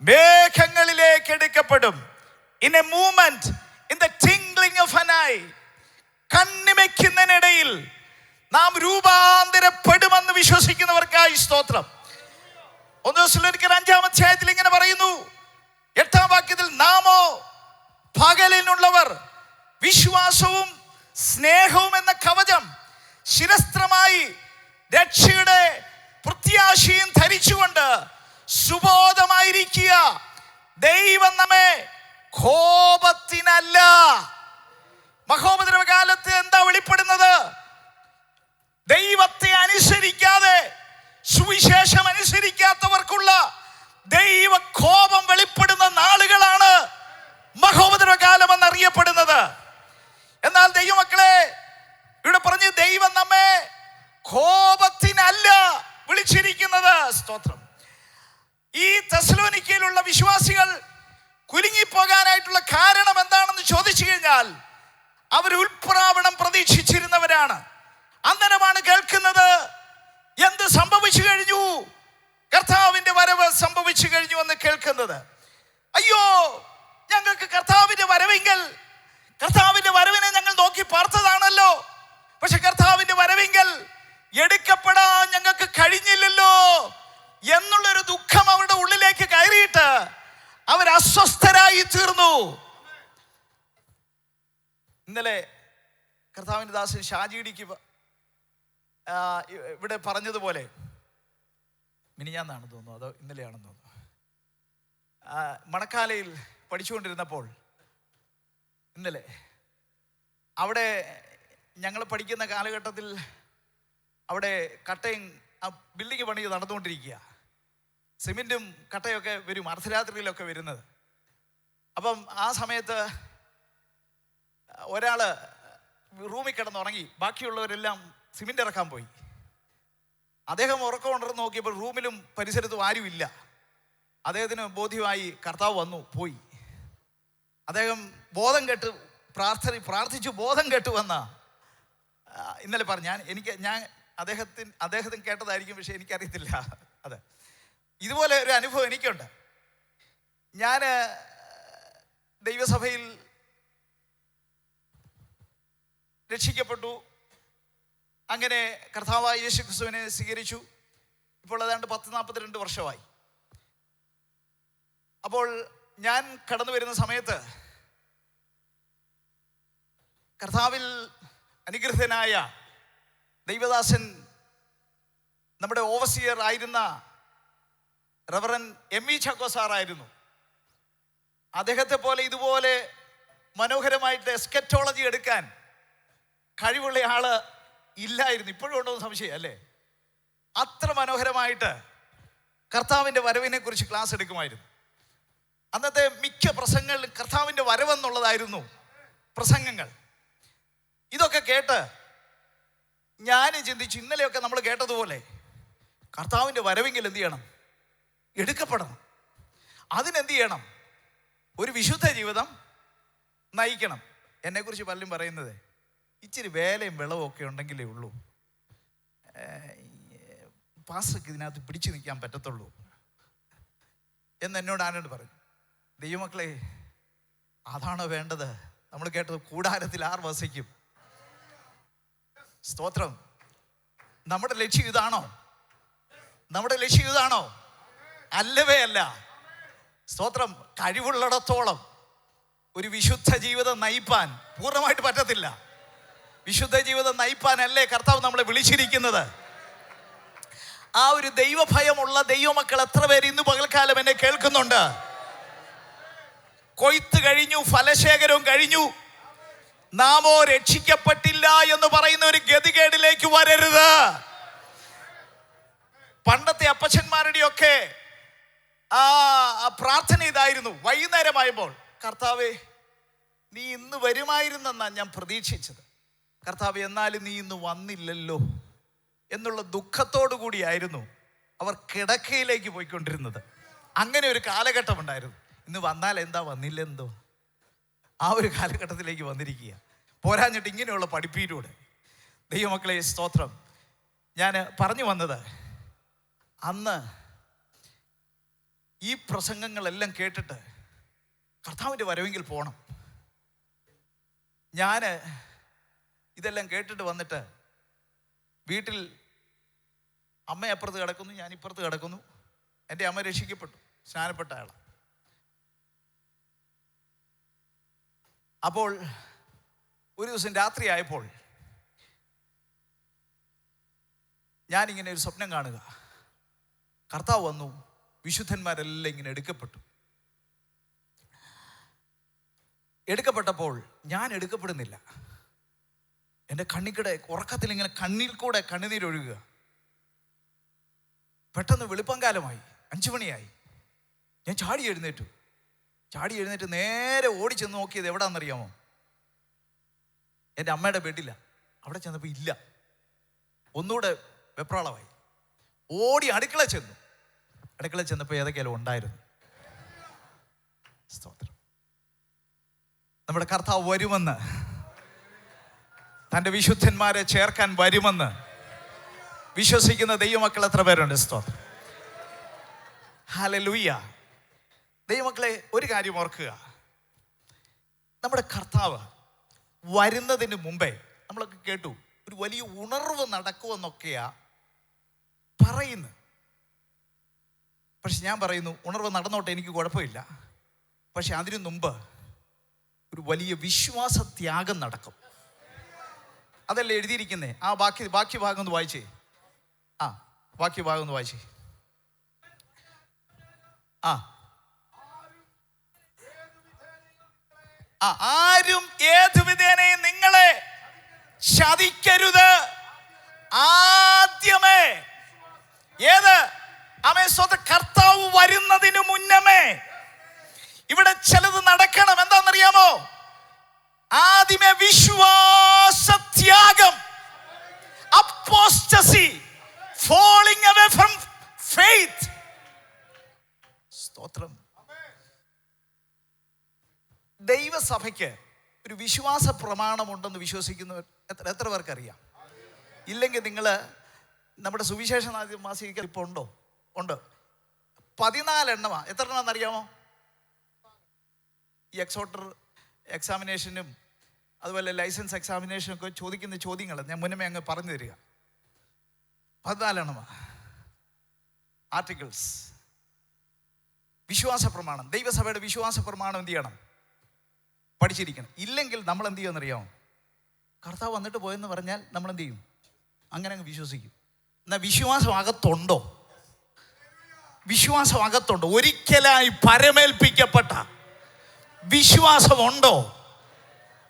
മേഘങ്ങളിലേക്ക് എടുക്കപ്പെടും. In a movement, in the tingling of an eye, കണ്ണിമയ്ക്കുന്നതിനിടയിൽ നാം രൂപാന്തരപ്പെടുമെന്ന് വിശ്വസിക്കുന്നവർക്കായി സ്തോത്രം. 1 തെസ്സലോനിക്കർ 5-ാം അധ്യായത്തിൽ ഇങ്ങനെ പറയുന്നു, 8-ാം വാക്യത്തിൽ, നാമോ പകലിനുള്ളവർ വിശ്വാസവും സ്നേഹവും എന്ന കവചം ശിരസ്ത്രമായി രക്ഷയുടെ പ്രത്യാശയും ധരിച്ചുകൊണ്ട് സുബോധമായിരിക്കുക. ദൈവം നമ്മെ കോപത്തിനല്ല. മഹോപദ്രവകാലത്ത് എന്താ വെളിപ്പെടുന്നത്? ദൈവത്തെ അനുസരിക്കാതെ, സുവിശേഷം അനുസരിക്കാതെ അനുസരിക്കാത്തവർക്കുള്ള ദൈവ കോപം വെളിപ്പെടുന്ന നാളുകളാണ് മഹോപദ്രവകാലം എന്നറിയപ്പെടുന്നത്. എന്നാൽ ദൈവമക്കളെ, ഇവിടെ പറഞ്ഞ് ദൈവം നമ്മെ കോപത്തിനല്ല വിളിച്ചിരിക്കുന്നത്. സ്തോത്രം. ഈ തെസ്സലോനിക്കയിലുള്ള വിശ്വാസികൾ കുലുങ്ങിപ്പോകാനായിട്ടുള്ള കാരണം എന്താണെന്ന് ചോദിച്ചു കഴിഞ്ഞാൽ, അവർ ഉൽപ്രാവണം പ്രതീക്ഷിച്ചിരുന്നവരാണ്. അന്നേരമാണ് കേൾക്കുന്നത്, എന്ത് സംഭവിച്ചു കഴിഞ്ഞു, കർത്താവിന്റെ വരവ് സംഭവിച്ചു കഴിഞ്ഞു എന്ന് കേൾക്കുന്നത്. അയ്യോ, ഞങ്ങൾക്ക് കർത്താവിന്റെ വരവിനെ ഞങ്ങൾ നോക്കി പാർത്തതാണല്ലോ, പക്ഷെ കർത്താവിന്റെ വരവിങ്കൽ എടുക്കപ്പെടാൻ ഞങ്ങൾക്ക് കഴിഞ്ഞില്ലല്ലോ എന്നുള്ളൊരു ദുഃഖം അവരുടെ ഉള്ളിലേക്ക് കയറിയിട്ട് അവർ അസ്വസ്ഥരായി തീർന്നു. ഇന്നലെ കർത്താവിന്റെ ദാസൻ ഷാജിഡിക്ക് ഇവിടെ പറഞ്ഞതുപോലെ, മിനിഞ്ഞാന്നാണെന്ന് തോന്നുന്നു, അതോ ഇന്നലെയാണെന്ന് തോന്നുന്നു, മണക്കാലയിൽ പഠിച്ചുകൊണ്ടിരുന്നപ്പോൾ ഇന്നലെ അവിടെ ഞങ്ങൾ പഠിക്കുന്ന കാലഘട്ടത്തിൽ അവിടെ കട്ടയും ബിൽഡിംഗ് പണി നടന്നുകൊണ്ടിരിക്കുക. സിമെൻറ്റും കട്ടയൊക്കെ വരും, അർദ്ധരാത്രിയിലൊക്കെ വരുന്നത്. അപ്പം ആ സമയത്ത് ഒരാൾ റൂമിൽ കിടന്നുറങ്ങി, ബാക്കിയുള്ളവരെല്ലാം സിമെൻ്റ് ഇറക്കാൻ പോയി. അദ്ദേഹം ഉറക്കം ഉണർന്ന് നോക്കിയപ്പോൾ റൂമിലും പരിസരത്തും ആരുമില്ല. അദ്ദേഹത്തിന് ബോധ്യമായി കർത്താവ് വന്നു പോയി. അദ്ദേഹം ബോധം കെട്ട് പ്രാർത്ഥിച്ചു ബോധം കെട്ട് വന്ന ഇന്നലെ പറഞ്ഞു. ഞാൻ അദ്ദേഹത്തിന് കേട്ടതായിരിക്കും, പക്ഷെ എനിക്കറിയത്തില്ല. അതെ, ഇതുപോലെ ഒരു അനുഭവം എനിക്കുണ്ട്. ഞാൻ ദൈവസഭയിൽ രക്ഷിക്കപ്പെട്ടു. അങ്ങനെ കർത്താവായ യേശു ക്രിസ്തുവിനെ സ്വീകരിച്ചു. ഇപ്പോൾ ഏതാണ്ട് 42 വർഷമായി. അപ്പോൾ ഞാൻ കടന്നു വരുന്ന സമയത്ത് കർത്താവിൽ അനുഗ്രഹീതനായ ദൈവദാസൻ, നമ്മുടെ ഓവർസിയർ ആയിരുന്ന റവറൻ എം.ഇ. ചാക്കോ സാറായിരുന്നു. അദ്ദേഹത്തെ പോലെ ഇതുപോലെ മനോഹരമായിട്ട് എസ്കറ്റോളജി എടുക്കാൻ കഴിവുള്ള ആള് ഇല്ലായിരുന്നു. ഇപ്പോഴും ഉണ്ടോ സംശയം അല്ലേ? അത്ര മനോഹരമായിട്ട് കർത്താവിൻ്റെ വരവിനെ കുറിച്ച് ക്ലാസ് എടുക്കുമായിരുന്നു. അന്നത്തെ മിക്ക പ്രസംഗങ്ങളിലും കർത്താവിൻ്റെ വരവെന്നുള്ളതായിരുന്നു പ്രസംഗങ്ങൾ. ഇതൊക്കെ കേട്ട് ഞാൻ ചിന്തിച്ചു, ഇന്നലെയൊക്കെ നമ്മൾ കേട്ടതുപോലെ കർത്താവിൻ്റെ വരവെങ്കിൽ എന്ത് ചെയ്യണം? എടുക്കപ്പെടണം. അതിനെന്ത് ചെയ്യണം? ഒരു വിശുദ്ധ ജീവിതം നയിക്കണം. എന്നെക്കുറിച്ച് പലരും പറയുന്നത്, ഇച്ചിരി വേലയും വിളവും ഒക്കെ ഉണ്ടെങ്കിലേ ഉള്ളൂ പാസ്റ്റർക്ക് ഇതിനകത്ത് പിടിച്ചു നിൽക്കാൻ പറ്റത്തുള്ളൂ എന്നോട് ആരോട് പറഞ്ഞു. ദൈവമക്കളെ, അതാണോ വേണ്ടത്? നമ്മൾ കേട്ടത് കൂടാരത്തിൽ ആർ വസിക്കും. സ്തോത്രം. നമ്മുടെ ലക്ഷ്യം ഇതാണോ? അല്ലവേ അല്ല. സ്തോത്രം. കഴിവുള്ളിടത്തോളം ഒരു വിശുദ്ധ ജീവിതം നയിപ്പാൻ പൂർണ്ണമായിട്ട് പറ്റത്തില്ല. വിശുദ്ധ ജീവിതം നയിപ്പാനല്ലേ കർത്താവ് നമ്മളെ വിളിച്ചിരിക്കുന്നത്. ആ ഒരു ദൈവഭയമുള്ള ദൈവമക്കൾ എത്ര പേര് ഇന്ന് പകൽക്കാലം എന്നെ കേൾക്കുന്നുണ്ട്? കൊയ്ത്ത് കഴിഞ്ഞു, ഫലശേഖരവും കഴിഞ്ഞു, നാമോ രക്ഷിക്കപ്പെട്ടില്ല എന്ന് പറയുന്ന ഒരു ഗതികേടിലേക്ക് വരരുത്. പണ്ടത്തെ അപ്പച്ചന്മാരുടെയൊക്കെ ആ പ്രാർത്ഥന ഇതായിരുന്നു. വൈകുന്നേരമായപ്പോൾ, കർത്താവേ നീ ഇന്ന് വരുമായിരുന്നെന്നാണ് ഞാൻ പ്രതീക്ഷിച്ചത്, കർത്താവേ എന്നാലും നീ ഇന്ന് വന്നില്ലല്ലോ എന്നുള്ള ദുഃഖത്തോടു കൂടിയായിരുന്നു അവർ കിടക്കയിലേക്ക് പോയിക്കൊണ്ടിരുന്നത്. അങ്ങനെ ഒരു കാലഘട്ടം ഉണ്ടായിരുന്നു. ഇന്ന് വന്നാൽ എന്താ, വന്നില്ലെന്തോ, ആ ഒരു കാലഘട്ടത്തിലേക്ക് വന്നിരിക്കുക. പോരാഞ്ഞിട്ട് ഇങ്ങനെയുള്ള പഠിപ്പിലൂടെ. ദൈവമക്കളെ, സ്തോത്രം. ഞാൻ പറഞ്ഞു വന്നത്, അന്ന് ഈ പ്രസംഗങ്ങളെല്ലാം കേട്ടിട്ട് കർത്താവിൻ്റെ വരവെങ്കിൽ പോകണം. ഞാൻ ഇതെല്ലാം കേട്ടിട്ട് വന്നിട്ട് വീട്ടിൽ അമ്മ അപ്പുറത്ത് കിടക്കുന്നു, ഞാൻ ഇപ്പുറത്ത് കിടക്കുന്നു. എൻ്റെ അമ്മ രക്ഷിക്കപ്പെട്ടു, സ്നാനപ്പെട്ട ആളാണ്. അപ്പോൾ ഒരു ദിവസം രാത്രിയായപ്പോൾ ഞാനിങ്ങനെ ഒരു സ്വപ്നം കാണുക. കർത്താവ് വന്നു, വിശുദ്ധന്മാരെല്ലാം ഇങ്ങനെ എടുക്കപ്പെട്ടപ്പോൾ ഞാൻ എടുക്കപ്പെടുന്നില്ല. എൻ്റെ ഉറക്കത്തിൽ ഇങ്ങനെ കണ്ണിൽ കൂടെ കണ്ണുനീരൊഴുകുക. പെട്ടെന്ന് വെളുപ്പംകാലമായി, 5 മണിയായി. ഞാൻ ചാടി എഴുന്നേറ്റ് നേരെ ഓടിച്ചെന്ന് നോക്കിയത് എവിടാന്നറിയാമോ? എൻ്റെ അമ്മയുടെ ബെഡില്ല. അവിടെ ചെന്നപ്പോൾ ഇല്ല. ഒന്നുകൂടെ വെപ്രാളമായി. ഓടി അടുക്കള ചെന്നപ്പോൾ ഏതൊക്കെയാലും ഉണ്ടായിരുന്നു. സ്തോത്രം. നമ്മുടെ കർത്താവ് വരുമെന്ന്, തൻ്റെ വിശുദ്ധന്മാരെ ചേർക്കാൻ വരുമെന്ന് വിശ്വസിക്കുന്ന ദൈവമക്കൾ എത്ര പേരുണ്ട്? സ്തോത്രം. ഹല്ലേലൂയ. ദൈവമക്കളെ, ഒരു കാര്യം ഓർക്കുക. നമ്മുടെ കർത്താവ് വരുന്നതിന് മുമ്പേ നമ്മളൊക്കെ കേട്ടു, ഒരു വലിയ ഉണർവ് നടക്കുമെന്നൊക്കെയാ പറയുന്നു. പക്ഷെ ഞാൻ പറയുന്നു, ഉണർവ് നടന്നോട്ടെ, എനിക്ക് കുഴപ്പമില്ല. പക്ഷെ അതിനു മുമ്പ് ഒരു വലിയ വിശ്വാസത്യാഗം നടക്കും. അതല്ലേ എഴുതിയിരിക്കുന്നേ? ആ ബാക്കി ഭാഗം ഒന്ന് വായിച്ചേ. ബാക്കി ഭാഗം ഒന്ന് വായിച്ചേ. ആരും ഏതു വിധേനയും നിങ്ങളെ ചതിക്കരുത്. ആദ്യമേ കർത്താവ് വരുന്നതിന് മുന്നമേ ഇവിടെ ചിലത് നടക്കണം. എന്താണെന്നറിയാമോ? ആദ്യമേ വിശ്വാസത്യാഗം, apostasy, falling away from faith. സ്തോത്രം. ദൈവസഭയ്ക്ക് ഒരു വിശ്വാസ പ്രമാണമുണ്ടെന്ന് വിശ്വസിക്കുന്നവർ എത്ര പേർക്കറിയാം? ഇല്ലെങ്കിൽ നിങ്ങൾ നമ്മുടെ സുവിശേഷ മാസിക ഇപ്പോൾ ഉണ്ട്. 14 എണ്ണമാണ്. എത്ര എണ്ണമെന്നറിയാമോ? ഈ എക്സാമിനേഷനും അതുപോലെ ലൈസൻസ് എക്സാമിനേഷനും ഒക്കെ ചോദിക്കുന്ന ചോദ്യങ്ങൾ ഞാൻ മുന്നമേ അങ്ങ് പറഞ്ഞു തരിക. 14 എണ്ണമാണ് ആർട്ടിക്കിൾസ്. വിശ്വാസ പ്രമാണം, ദൈവസഭയുടെ വിശ്വാസ പ്രമാണം എന്ത് ചെയ്യണം? പഠിച്ചിരിക്കണം. ഇല്ലെങ്കിൽ നമ്മൾ എന്ത് ചെയ്യുമെന്നറിയാമോ? കർത്താവ് വന്നിട്ട് പോയെന്ന് പറഞ്ഞാൽ നമ്മൾ എന്ത് ചെയ്യും? അങ്ങനെ അങ്ങ് വിശ്വസിക്കും. എന്നാൽ വിശ്വാസം അകത്തുണ്ടോ? ഒരിക്കലായി പരമേൽപ്പിക്കപ്പെട്ട വിശ്വാസമുണ്ടോ?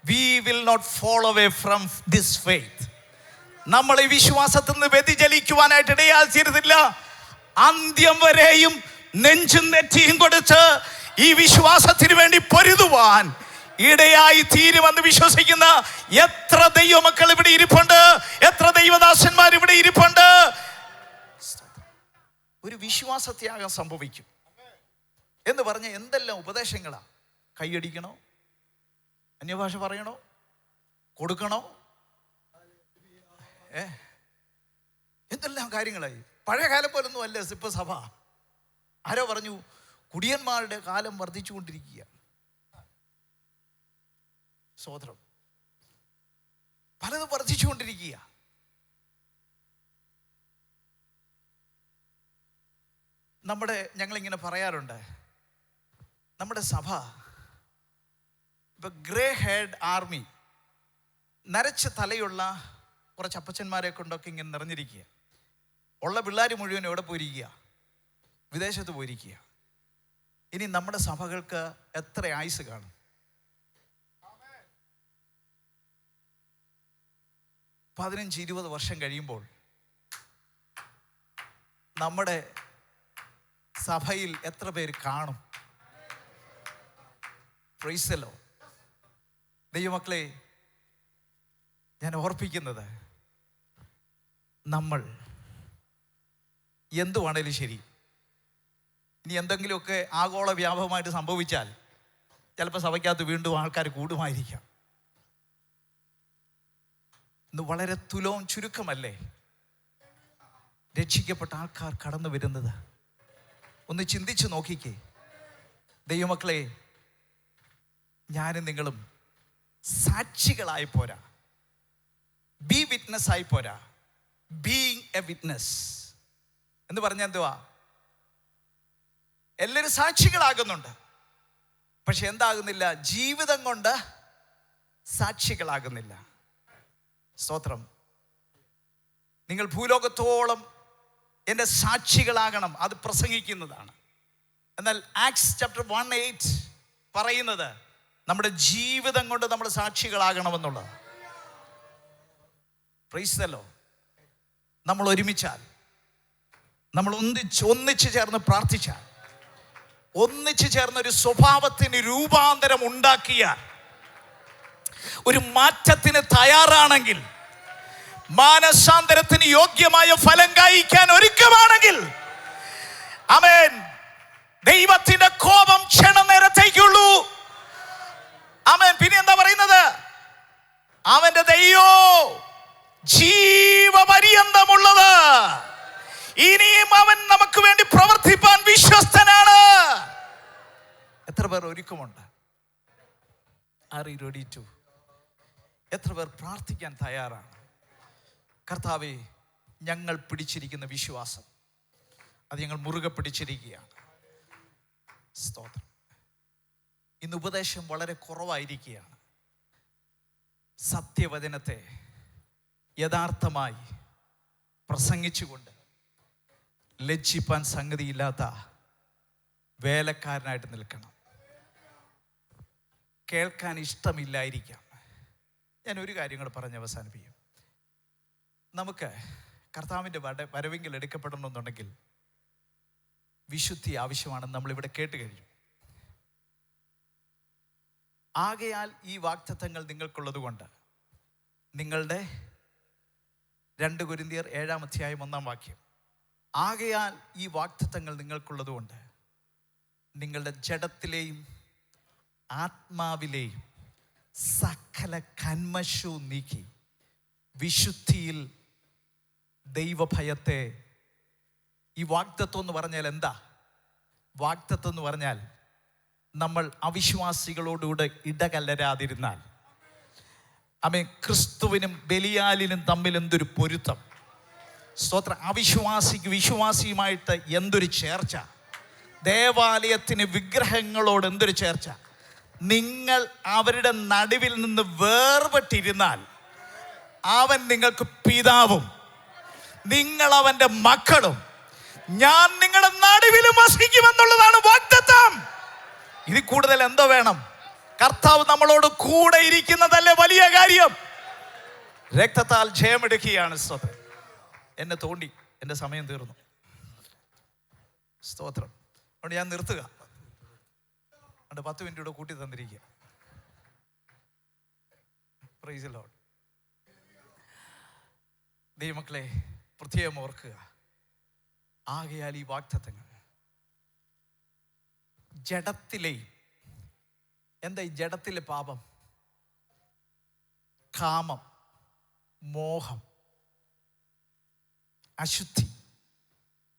We will not fall away from this faith. നമ്മൾ ഈ വിശ്വാസത്തിൽ നിന്ന് വ്യതിചലിക്കുവാനായിട്ട് ഇടയാതിരുന്നില്ല. അന്ത്യം വരെയും നെഞ്ചും നെറ്റിയും കൊടുത്ത് ഈ വിശ്വാസത്തിന് വേണ്ടി പൊരുതുവാൻ ഇടയായി തീരുമെന്ന് വിശ്വസിക്കുന്ന എത്ര ദൈവമക്കൾ ഇവിടെ ഇരിപ്പുണ്ട്, എത്ര ദൈവദാസന്മാർ ഇവിടെ ഇരിപ്പുണ്ട്. ഒരു വിശ്വാസത്യാഗം സംഭവിക്കും എന്ന് പറഞ്ഞ എന്തെല്ലാം ഉപദേശങ്ങളാ? കൈയടിക്കണോ? അന്യഭാഷ പറയണോ? കൊടുക്കണോ? എന്തെല്ലാം കാര്യങ്ങളായി. പഴയ കാലം പോലൊന്നും അല്ല ഇപ്പൊ സഭ. ആരോ പറഞ്ഞു, കുടിയന്മാരുടെ കാലം വർദ്ധിച്ചുകൊണ്ടിരിക്കുക. സോദരം, പലതും വർദ്ധിച്ചുകൊണ്ടിരിക്കുക. ഞങ്ങളിങ്ങനെ പറയാറുണ്ട്, നമ്മുടെ സഭ ഇപ്പൊ ഗ്രേ ഹെഡ് ആർമി, നരച്ച തലയുള്ള കുറച്ച് അപ്പച്ചന്മാരെ കൊണ്ടൊക്കെ ഇങ്ങനെ നിറഞ്ഞിരിക്കുക. ഉള്ള പിള്ളേർ മുഴുവൻ എവിടെ പോയിരിക്കുക? വിദേശത്ത് പോയിരിക്കുക. ഇനി നമ്മുടെ സഭകൾക്ക് എത്ര ആയുസ് കാണും? 15-20 വർഷം കഴിയുമ്പോൾ നമ്മുടെ സഭയിൽ എത്ര പേര് കാണും? Praise the Lord. ദൈവമക്കളെ, ഞാൻ ഓർപ്പിക്കുന്നത്, നമ്മൾ എന്തുവാണേലും ശരി, ഇനി എന്തെങ്കിലുമൊക്കെ ആഗോള വ്യാപകമായിട്ട് സംഭവിച്ചാൽ ചിലപ്പോൾ സഭയ്ക്കകത്ത് വീണ്ടും ആൾക്കാർ കൂടുമായിരിക്കാം. ഇന്ന് വളരെ തുലവും ചുരുക്കമല്ലേ രക്ഷിക്കപ്പെട്ട ആൾക്കാർ കടന്നു വരുന്നത്? ഒന്ന് ചിന്തിച്ചു നോക്കിക്കേ. ദൈവമക്കളെ, ഞാനും നിങ്ങളും സാക്ഷികളായി പോരാ, ബി വിറ്റ്നസ് ആയി പോരാ. ബീയിങ് എ വിറ്റ്നസ് എന്ന് പറഞ്ഞാൽ എന്തുവാ? എല്ലാവരും സാക്ഷികളാകുന്നുണ്ട്, പക്ഷെ എന്താകുന്നില്ല? ജീവിതം കൊണ്ട് സാക്ഷികളാകുന്നില്ല. സ്തോത്രം. നിങ്ങൾ ഭൂലോകത്തോളം എൻ്റെ സാക്ഷികളാകണം, അത് പ്രസംഗിക്കുന്നതാണ്. എന്നാൽ ആക്ട്സ് ചാപ്റ്റർ 1:8 പറയുന്നത് നമ്മുടെ ജീവിതം കൊണ്ട് നമ്മൾ സാക്ഷികളാകണമെന്നുള്ളത്. Praise the Lord. നമ്മൾ ഒരുമിച്ചാൽ നമ്മൾ ഒന്നിച്ചു ചേർന്ന് പ്രാർത്ഥിച്ചാൽ, ഒന്നിച്ചു ചേർന്ന് ഒരു സ്വഭാവത്തിന് രൂപാന്തരം ഉണ്ടാക്കിയാൽ, ഒരു മാറ്റത്തിന് തയ്യാറാണെങ്കിൽ, മാനസാന്തരത്തിന് യോഗ്യമായ ഫലം കായ്ക്കാൻ ഒരുക്കമാണെങ്കിൽ, ആമേൻ, ദൈവത്തിന്റെ കോപം ക്ഷണനേരത്തേക്കുള്ളൂ. ആമേൻ. പിന്നെ എന്താ പറയുന്നത്? അവന്റെ ദയോ ജീവപര്യന്തമുള്ളത്. ഇനിയും അവൻ നമുക്ക് വേണ്ടി പ്രവർത്തിപ്പാൻ വിശ്വസ്തനാണ്. എത്ര പേർ ഒരുക്കമുണ്ട്? Are you ready to? എത്ര പേർ പ്രാർത്ഥിക്കാൻ തയ്യാറാണ്? കർത്താവേ, ഞങ്ങൾ പിടിച്ചിരിക്കുന്ന വിശ്വാസം അത് ഞങ്ങൾ മുറുകെ പിടിച്ചിരിക്കുകയാണ്. സ്തോത്രം. ഇന്ന് ഉപദേശം വളരെ കുറവായിരിക്കുകയാണ്. സത്യവചനത്തെ യഥാർത്ഥമായി പ്രസംഗിച്ചുകൊണ്ട് ലജ്ജിപ്പാൻ സംഗതിയില്ലാത്ത വേലക്കാരനായിട്ട് നിൽക്കണം. കേൾക്കാൻ ഇഷ്ടമില്ലായിരിക്കാം. ഞാൻ ഒരു കാര്യം കൂടെ പറഞ്ഞ് അവസാനിപ്പിക്കും. നമുക്ക് കർത്താവിൻ്റെ വരവെങ്കിൽ എടുക്കപ്പെടണമെന്നുണ്ടെങ്കിൽ വിശുദ്ധി ആവശ്യമാണെന്ന് നമ്മളിവിടെ കേട്ട് കഴിഞ്ഞു. ആകയാൽ ഈ വാഗ്ദത്തങ്ങൾ നിങ്ങൾക്കുള്ളത് കൊണ്ട് നിങ്ങളുടെ 2 കൊരിന്ത്യർ 7-ാം അധ്യായം 1-ാം വാക്യം, ആകയാൽ ഈ വാഗ്ദത്തങ്ങൾ നിങ്ങൾക്കുള്ളത് കൊണ്ട് നിങ്ങളുടെ ജഡത്തിലെയും ആത്മാവിലെയും സകല കന്മഷവും നീക്കി വിശുദ്ധിയിൽ ദൈവഭയത്തെ. ഈ വാഗ്ദത്തം എന്ന് പറഞ്ഞാൽ എന്താ? വാഗ്ദത്തം എന്ന് പറഞ്ഞാൽ നമ്മൾ അവിശ്വാസികളോടുകൂടെ ഇടകലരാതിരുന്നാൽ, ആമേൻ, ക്രിസ്തുവിനും ബലിയാലിനും തമ്മിൽ എന്തൊരു പൊരുത്തം! സ്തോത്രം. അവിശ്വാസിക്ക് വിശ്വാസിയുമായിട്ട് എന്തൊരു ചേർച്ച! ദേവാലയത്തിന് വിഗ്രഹങ്ങളോട് എന്തൊരു ചേർച്ച! നിങ്ങൾ അവരുടെ നടുവിൽ നിന്ന് വേർപെട്ടിരുന്നാൽ അവൻ നിങ്ങൾക്ക് പിതാവും നിങ്ങൾ അവൻ്റെ മക്കളും, ഞാൻ നിങ്ങളുടെ നടുവിലും വസിക്കുമെന്നുള്ളതാണ് വാഗ്ദത്തം. ഇതിൽ കൂടുതൽ എന്തോ വേണം? കർത്താവ് നമ്മളോട് കൂടെ ഇരിക്കുന്നതല്ലേ വലിയ കാര്യം. രക്തത്താൽ ജയമെടുക്കുകയാണ്. സ്തോത്രം. എന്നെ തോണ്ടി എൻ്റെ സമയം തീർന്നു. സ്തോത്രം. അതുകൊണ്ട് ഞാൻ നിർത്തുക. അതുകൊണ്ട് 10 മിനിറ്റ് കൂടെ കൂട്ടി തന്നിരിക്കുക. Praise the Lord. ദൈവമക്കളെ, പ്രത്യേകം ഓർക്കുക, ആകയാൽ ഈ വാഗ്ദത്തങ്ങൾ ജഡത്തിലെ, എന്താ ഈ ജഡത്തിലെ പാപം? കാമം, മോഹം, അശുദ്ധി,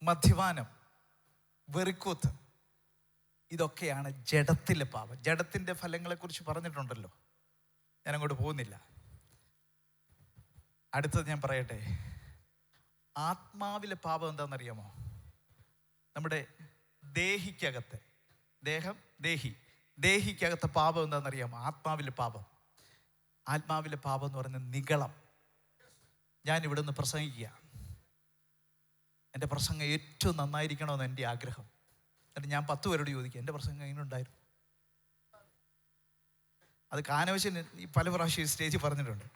മദ്യപാനം, വെറിക്കൂത്ത്, ഇതൊക്കെയാണ് ജഡത്തിലെ പാപം. ജഡത്തിൻ്റെ ഫലങ്ങളെക്കുറിച്ച് പറഞ്ഞിട്ടുണ്ടല്ലോ, ഞാൻ അങ്ങോട്ട് പോകുന്നില്ല. അടുത്തത് ഞാൻ പറയട്ടെ. ആത്മാവിലെ പാപം എന്താണെന്നറിയാമോ? നമ്മുടെ ദേഹിക്കകത്തെ, ദേഹിക്കകത്തെ പാപം എന്താണെന്നറിയാമോ? ആത്മാവിലെ പാപം. ആത്മാവിലെ പാപം എന്ന് പറയുന്നത് നിഗളം. ഞാൻ ഇവിടെ നിന്ന് പ്രസംഗിക്കുക, എൻ്റെ പ്രസംഗം ഏറ്റവും നന്നായിരിക്കണമെന്ന് എൻ്റെ ആഗ്രഹം. എന്നിട്ട് ഞാൻ 10 പേരോട് ചോദിക്കുക, എൻ്റെ പ്രസംഗം എങ്ങനെ ഉണ്ടായിരുന്നു? അത് കാനവശൻ ഈ പല പ്രാവശ്യം സ്റ്റേജിൽ പറഞ്ഞിട്ടുണ്ട്.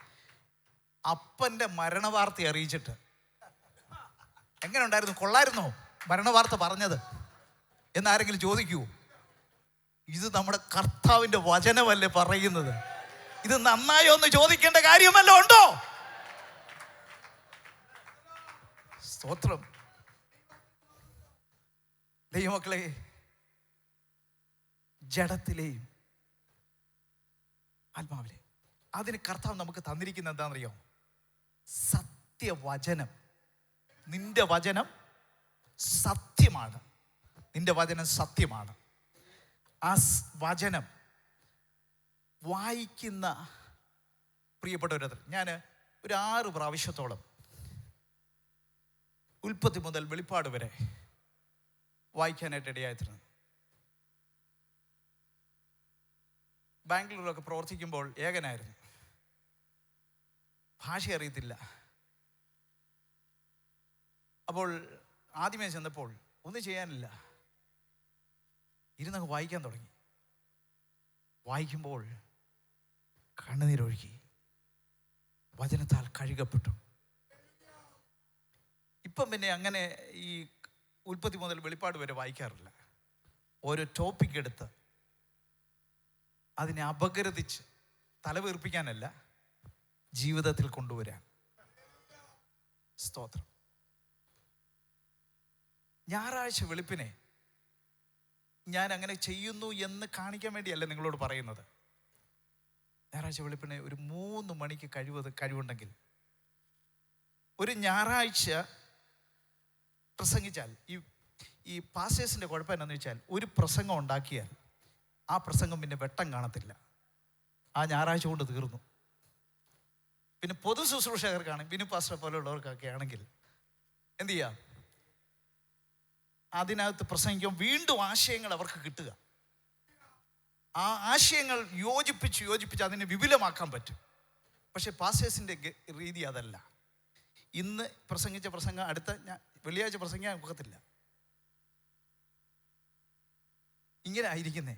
അപ്പൻ്റെ മരണവാർത്ത അറിയിച്ചിട്ട് എങ്ങനെ ഉണ്ടായിരുന്നു, കൊള്ളായിരുന്നോ മരണവാർത്ത പറഞ്ഞത് എന്നാരെങ്കിലും ചോദിക്കുമോ? ഇത് നമ്മുടെ കർത്താവിൻ്റെ വചനമല്ലേ പറയുന്നത്. ഇത് നന്നായോ എന്ന് ചോദിക്കേണ്ട കാര്യമല്ല ഉണ്ടോ? സ്തോത്രം. ദൈവമക്കളെ, ജഡത്തിലെയും ആത്മാവിലെയും അതിന് കർത്താവ് നമുക്ക് തന്നിരിക്കുന്നത് എന്താണെന്നറിയോ? സത്യവചനം. നിന്റെ വചനം സത്യമാണ്. നിന്റെ വചനം സത്യമാണ്. ആ വചനം വായിക്കുന്ന പ്രിയപ്പെട്ടവരത്, ഞാൻ ഒരു 6 പ്രാവശ്യത്തോളം ഉൽപ്പത്തി മുതൽ വെളിപ്പാട് വരെ വായിക്കാനായിട്ട് ഇടയായിത്തീർന്നു. ബാംഗ്ലൂരിലൊക്കെ പ്രവർത്തിക്കുമ്പോൾ ഏകനായിരുന്നു. ഭാഷ അറിയത്തില്ല. അപ്പോൾ ആദ്യമേ ചെന്നപ്പോൾ ഒന്നും ചെയ്യാനില്ല, ഇരുന്നങ്ങ് വായിക്കാൻ തുടങ്ങി. വായിക്കുമ്പോൾ കണ്ണുനീരൊഴുകി, വചനത്താൽ കഴുകപ്പെട്ടു. ഇപ്പം പിന്നെ അങ്ങനെ ഈ ഉൽപ്പത്തി മുതൽ വെളിപ്പാട് വരെ വായിക്കാറില്ല. ഓരോ ടോപ്പിക് എടുത്ത് അതിനെ അപഗ്രഥിച്ച് തലവീർപ്പിക്കാനല്ല, ജീവിതത്തിൽ കൊണ്ടുവരാൻ. സ്തോത്രം. ഞായറാഴ്ച വെളുപ്പിനെ ഞാൻ അങ്ങനെ ചെയ്യുന്നു എന്ന് കാണിക്കാൻ വേണ്ടിയല്ല നിങ്ങളോട് പറയുന്നത്. ഞായറാഴ്ച വെളുപ്പിനെ ഒരു 3 മണിക്ക് കഴിവുണ്ടെങ്കിൽ ഒരു ഞായറാഴ്ച പ്രസംഗിച്ചാൽ, ഈ പാസ്റ്റേഴ്സിൻ്റെ കുഴപ്പം എന്നാന്ന് വെച്ചാൽ, ഒരു പ്രസംഗം ഉണ്ടാക്കിയാൽ ആ പ്രസംഗം പിന്നെ വെട്ടം കാണത്തില്ല. ആ ഞായറാഴ്ച കൊണ്ട് തീർന്നു. പിന്നെ പൊതു ശുശ്രൂഷകർക്കാണെങ്കിൽ, പിന്നെ പാസ്റ്റർ പോലെയുള്ളവർക്കൊക്കെ ആണെങ്കിൽ എന്ത് ചെയ്യാം, അതിനകത്ത് പ്രസംഗിക്കും, വീണ്ടും ആശയങ്ങൾ അവർക്ക് കിട്ടുക. ആ ആശയങ്ങൾ യോജിപ്പിച്ച് അതിനെ വിപുലമാക്കാൻ പറ്റും. പക്ഷെ പാസ്റ്റേഴ്സിൻ്റെ രീതി അതല്ല. ഇന്ന് പ്രസംഗിച്ച പ്രസംഗം അടുത്ത വെള്ളിയാഴ്ച പ്രസംഗിക്കാൻ ഒക്കത്തില്ല. ഇങ്ങനെ ആയിരിക്കുന്നേ.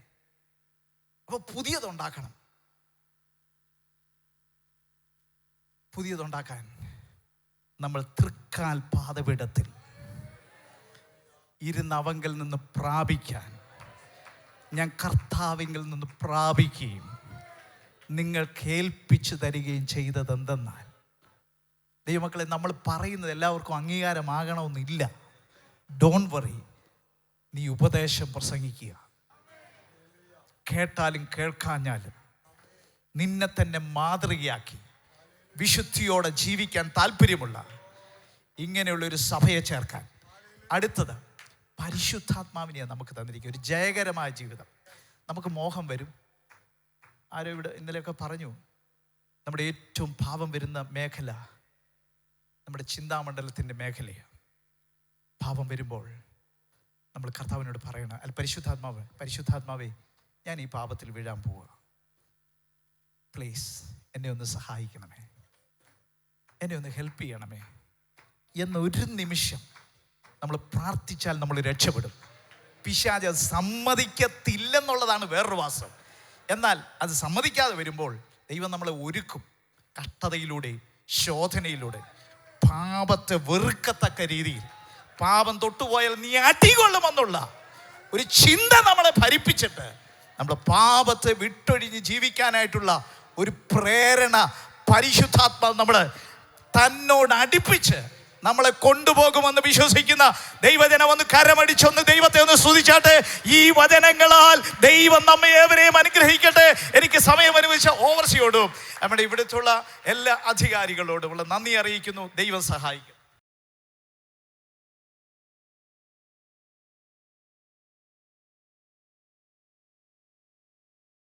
അപ്പോൾ പുതിയതുണ്ടാക്കാൻ നമ്മൾ തൃക്കാൽ പാദപീഠത്തിൽ ഇരുന്നവങ്കിൽ നിന്ന് പ്രാപിക്കാൻ, ഞാൻ കർത്താവിങ്കിൽ നിന്ന് പ്രാപിക്കുകയും നിങ്ങൾ കേൾപ്പിച്ചു തരികയും ചെയ്തതെന്തെന്നാൽ, ദൈവമക്കളെ, നമ്മൾ പറയുന്നത് എല്ലാവർക്കും അംഗീകാരമാകണമെന്നില്ല. Don't worry. നീ ഉപദേശം പ്രസംഗിക്കുക. കേട്ടാലും കേൾക്കാഞ്ഞാലും നിന്നെ തന്നെ മാതൃകയാക്കി വിശുദ്ധിയോടെ ജീവിക്കാൻ താല്പര്യമുള്ള ഇങ്ങനെയുള്ളൊരു സഭയെ ചേർക്കാൻ. അടുത്തത്, പരിശുദ്ധാത്മാവിനെയാണ് നമുക്ക് തന്നിരിക്കുക. ഒരു ജയകരമായ ജീവിതം. നമുക്ക് മോഹം വരും. ആരോ ഇവിടെ ഇന്നലെയൊക്കെ പറഞ്ഞു, നമ്മുടെ ഏറ്റവും പാപം വരുന്ന മേഖല നമ്മുടെ ചിന്താമണ്ഡലത്തിൻ്റെ മേഖലയാണ്. പാപം വരുമ്പോൾ നമ്മൾ കർത്താവിനോട് പറയണം, അല്ല, പരിശുദ്ധാത്മാവേ, ഞാൻ ഈ പാപത്തിൽ വീഴാൻ പോവുക, പ്ലീസ് എന്നെ ഒന്ന് സഹായിക്കണമേ, എന്നെ ഒന്ന് ഹെൽപ്പ് ചെയ്യണമേ എന്നൊരു നിമിഷം നമ്മൾ പ്രാർത്ഥിച്ചാൽ നമ്മൾ രക്ഷപ്പെടും. പിശാച് അത് സമ്മതിക്കത്തില്ലെന്നുള്ളതാണ് വേറൊരു വാസ്തവം. എന്നാൽ അത് സമ്മതിക്കാതെ വരുമ്പോൾ ദൈവം നമ്മളെ ഒരുക്കും. കഷ്ടതയിലൂടെ, ശോധനയിലൂടെ, പാപത്തെ വെറുക്കത്തക്ക രീതിയിൽ, പാപം തൊട്ടുപോയാൽ നീ അടികൊള്ളുമെന്നുള്ള ഒരു ചിന്ത നമ്മളെ ഭരിപ്പിച്ചിട്ട് നമ്മൾ പാപത്തെ വിട്ടൊഴിഞ്ഞ് ജീവിക്കാനായിട്ടുള്ള ഒരു പ്രേരണ പരിശുദ്ധാത്മാവ് നമ്മൾ തന്നോട് അടുപ്പിച്ച് നമ്മളെ കൊണ്ടുപോകുമെന്ന് വിശ്വസിക്കുന്ന ദൈവജനം ഒന്ന് കരമടിച്ചൊന്ന് ദൈവത്തെ ഒന്ന് സ്തുതിച്ചാട്ടെ. ഈ വചനങ്ങളാൽ ദൈവം നമ്മെ ഏവരെയും അനുഗ്രഹിക്കട്ടെ. എനിക്ക് സമയം അനുവദിച്ച ഓവർസിയോടും നമ്മുടെ ഇവിടുത്തുള്ള എല്ലാ അധികാരികളോടുമുള്ള നന്ദി അറിയിക്കുന്നു. ദൈവം സഹായിക്കും.